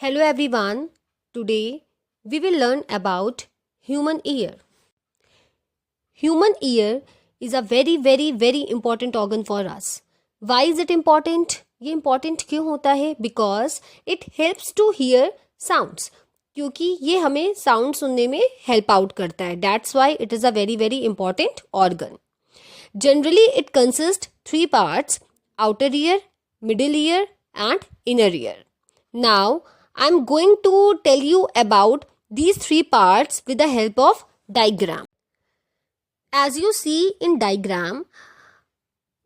Hello everyone. Today we will learn about human ear. Human ear is a very important organ for us. Why is it important? ये important क्यों होता है? Because it helps to hear sounds. क्योंकि ये हमें sound सुनने में help out करता है. That's why it is a very important organ. Generally it consists 3 parts: outer ear, middle ear and inner ear. Now I'm going to tell you about these 3 parts with the help of diagram. As you see in diagram,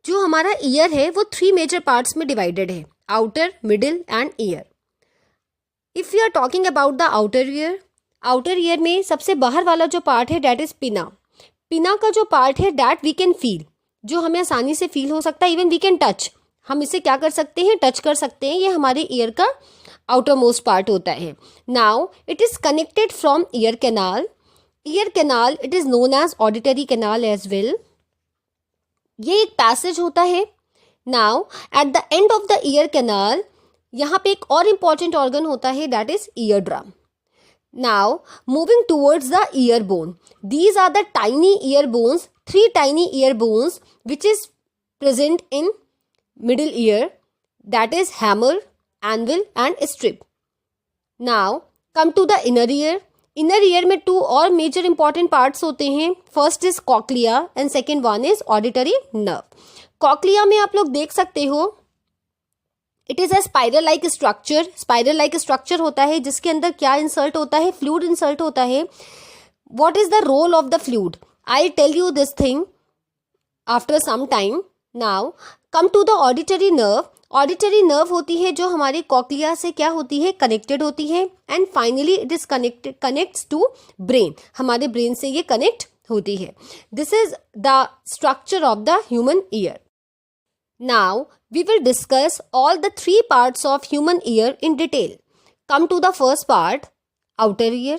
जो हमारा ear है वो 3 major parts में divided है: outer, middle and ear. If we are talking about the outer ear में सबसे बाहर वाला जो part है that is pinna. पिना का जो पार्ट है दैट वी कैन फील, जो हमें आसानी से फील हो सकता है. इवन वी कैन टच, हम इसे क्या कर सकते हैं, टच कर सकते हैं. ये हमारे ईयर का आउटर मोस्ट पार्ट होता है. Now it is connected from ear canal. Ear canal it is known as auditory canal as well. ये एक पैसेज होता है. Now at the end of the ear canal यहाँ पे एक और इम्पॉर्टेंट ऑर्गन होता है that is ear drum. Now, moving towards the ear bone. These are the tiny ear bones, 3 tiny ear bones which is present in middle ear, that is hammer, anvil and strip. Now, come to the inner ear. Inner ear में 2 और major important parts होते हैं. First is cochlea and second one is auditory nerve. Cochlea में आप लोग देख सकते हो it is a spiral like structure. Spiral like structure होता है जिसके अंदर क्या इंसर्ट होता है, फ्लूइड इंसर्ट होता है. What is the role of the fluid? I tell you this thing after some time. Now come to the auditory nerve. Auditory nerve होती है जो हमारे कॉक्लिया से क्या होती है, कनेक्टेड होती है. And finally it is connects to brain. हमारे ब्रेन से ये कनेक्ट होती है. This is the structure of the human ear. Now we will discuss all the 3 parts of human ear in detail. Come to the first part, outer ear.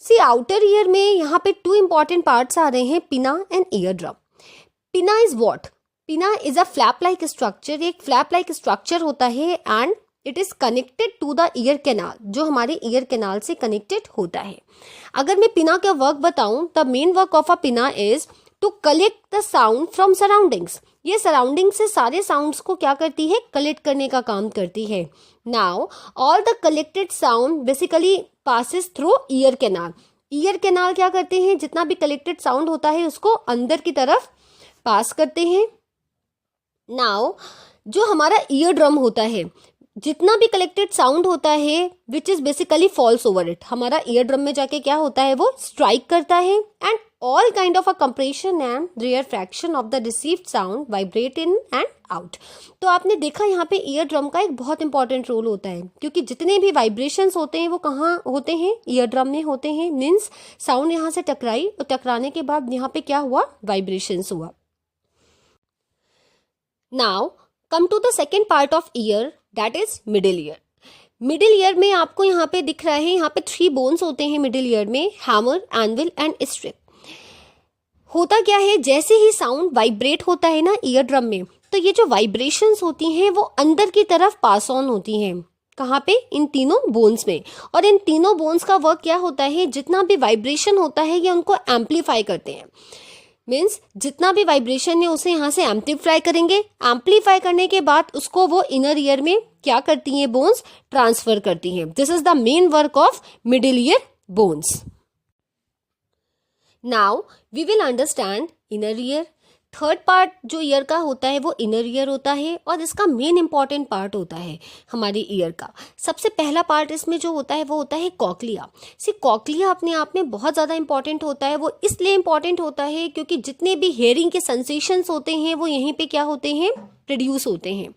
See, outer ear में यहाँ पे 2 important parts आ रहे हैं, pinna and eardrum. Pinna is what? Pinna is a flap-like structure. एक flap-like structure होता है and it is connected to the ear canal, जो हमारे ear canal से connected होता है. अगर मैं pinna का work बताऊँ, the main work of a pinna is to collect the sound from surroundings. ये सराउंडिंग से सारे साउंड्स को क्या करती है, कलेक्ट करने का काम करती है. Now all the collected sound basically passes through year canal. Ear canal क्या करते हैं, जितना भी कलेक्टेड साउंड होता है उसको अंदर की तरफ पास करते हैं. नाउ जो हमारा ईयर ड्रम होता है, जितना भी कलेक्टेड साउंड होता है which is basically falls over it, हमारा ईयर ड्रम में जाके क्या होता है, वो स्ट्राइक करता है. And all kind of a compression and rarefaction of the received sound vibrate in and out. तो आपने देखा यहाँ पे ईयर ड्रम का एक बहुत इंपॉर्टेंट रोल होता है, क्योंकि जितने भी वाइब्रेशंस होते हैं वो कहाँ होते हैं, ईयर ड्रम में होते हैं. मीन्स साउंड यहाँ से टकराई और टकराने के बाद यहाँ पे क्या हुआ, वाइब्रेशंस हुआ. Now come to the second part of ear that is middle ear. Middle ear में आपको यहाँ पे दिख रहा है, यहाँ पे 3 बोन्स होते हैं मिडिल ईयर में, हैमर, एनविल एंड स्ट्रिप. होता क्या है, जैसे ही साउंड वाइब्रेट होता है ना ईयर ड्रम में, तो ये जो वाइब्रेशंस होती हैं वो अंदर की तरफ पास ऑन होती हैं. कहाँ पे, इन तीनों बोन्स में. और इन तीनों बोन्स का वर्क क्या होता है, जितना भी वाइब्रेशन होता है ये उनको एम्पलीफाई करते हैं. मीन्स जितना भी वाइब्रेशन है उसे यहाँ से एम्पलीफाई करेंगे. एम्पलीफाई करने के बाद उसको वो इनर ईयर में क्या करती हैं, बोन्स ट्रांसफर करती हैं. This is the main work of middle ear bones. Now we will understand inner ear. Third part जो ईयर का होता है वो इनर ईयर होता है और इसका मेन इंपॉर्टेंट पार्ट होता है हमारी ईयर का. सबसे पहला पार्ट इसमें जो होता है वो होता है कॉक्लिया. सी, कॉक्लिया अपने आप में बहुत ज़्यादा इंपॉर्टेंट होता है. वो इसलिए इंपॉर्टेंट होता है क्योंकि जितने भी हेयरिंग के सेंसेशंस होते हैं वो यहीं पे क्या होते हैं, प्रोड्यूस होते हैं.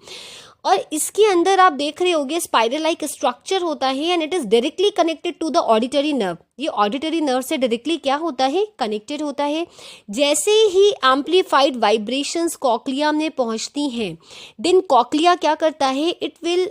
और इसके अंदर आप देख रहे होंगे स्पाइरल लाइक स्ट्रक्चर होता है and it is directly connected to the auditory nerve. ये ऑडिटरी नर्व से डायरेक्टली क्या होता है, कनेक्टेड होता है. जैसे ही एम्पलीफाइड वाइब्रेशंस कॉक्लिया में पहुंचती हैं, देन कॉक्लिया क्या करता है, it will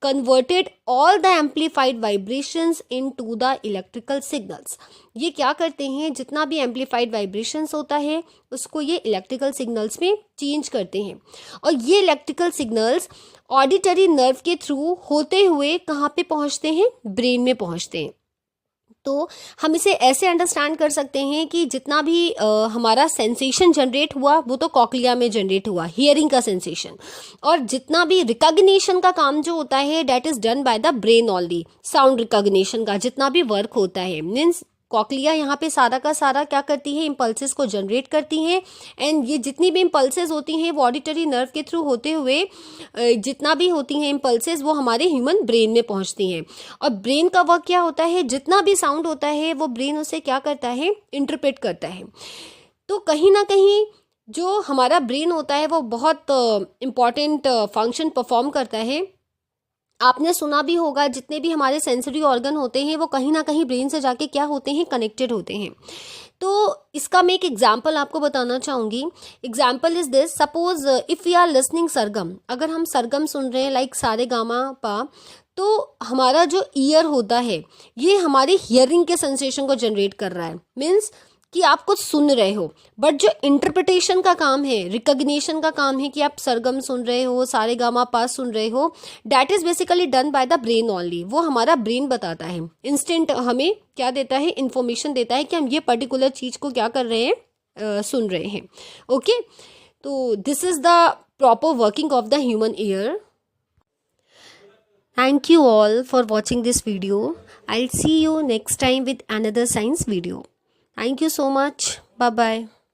converted all the amplified vibrations into the electrical signals. ये क्या करते हैं, जितना भी amplified vibrations होता है उसको ये electrical signals में चेंज करते हैं, और ये electrical signals ऑडिटरी नर्व के थ्रू होते हुए कहाँ पे पहुँचते हैं, ब्रेन में पहुँचते हैं. तो हम इसे ऐसे अंडरस्टैंड कर सकते हैं कि जितना भी हमारा सेंसेशन जनरेट हुआ वो तो कॉक्लिया में जनरेट हुआ, हियरिंग का सेंसेशन, और जितना भी रिकॉग्निशन का काम जो होता है that is done by the brain only. Sound recognition का जितना भी वर्क होता है, मीन्स कॉक्लिया यहाँ पे सारा का सारा क्या करती है, इम्पल्सेस को जनरेट करती हैं, एंड ये जितनी भी इम्पल्सेस होती हैं वो ऑडिटरी नर्व के थ्रू होते हुए जितना भी होती हैं इम्पल्सेस वो हमारे ह्यूमन ब्रेन में पहुँचती हैं. और ब्रेन का वर्क क्या होता है, जितना भी साउंड होता है वो ब्रेन उसे क्या करता है, इंटरप्रेट करता है. तो कहीं ना कहीं जो हमारा ब्रेन होता है वो बहुत इम्पॉर्टेंट फंक्शन परफॉर्म करता है. आपने सुना भी होगा जितने भी हमारे सेंसरी ऑर्गन होते हैं वो कहीं ना कहीं ब्रेन से जाके क्या होते हैं, कनेक्टेड होते हैं. तो इसका मैं एक एग्जाम्पल आपको बताना चाहूँगी. Example is this, suppose if we are listening sargam, अगर हम सरगम सुन रहे हैं लाइक सारे गामा पा, तो हमारा जो ईयर होता है ये हमारी हियरिंग के सेंसेशन को जनरेट कर रहा है. मीन्स कि आप कुछ सुन रहे हो, बट जो इंटरप्रिटेशन का काम है, रिकॉग्निशन का काम है कि आप सरगम सुन रहे हो, सारे गामा पा सुन रहे हो, that is basically done by the brain only. वो हमारा ब्रेन बताता है, इंस्टेंट हमें क्या देता है, इंफॉर्मेशन देता है कि हम ये पर्टिकुलर चीज को क्या कर रहे हैं, सुन रहे हैं. ओके, तो this is the proper working of the human year. Thank you all for watching this video. I'll see you next time with another science video. Thank you so much. Bye bye.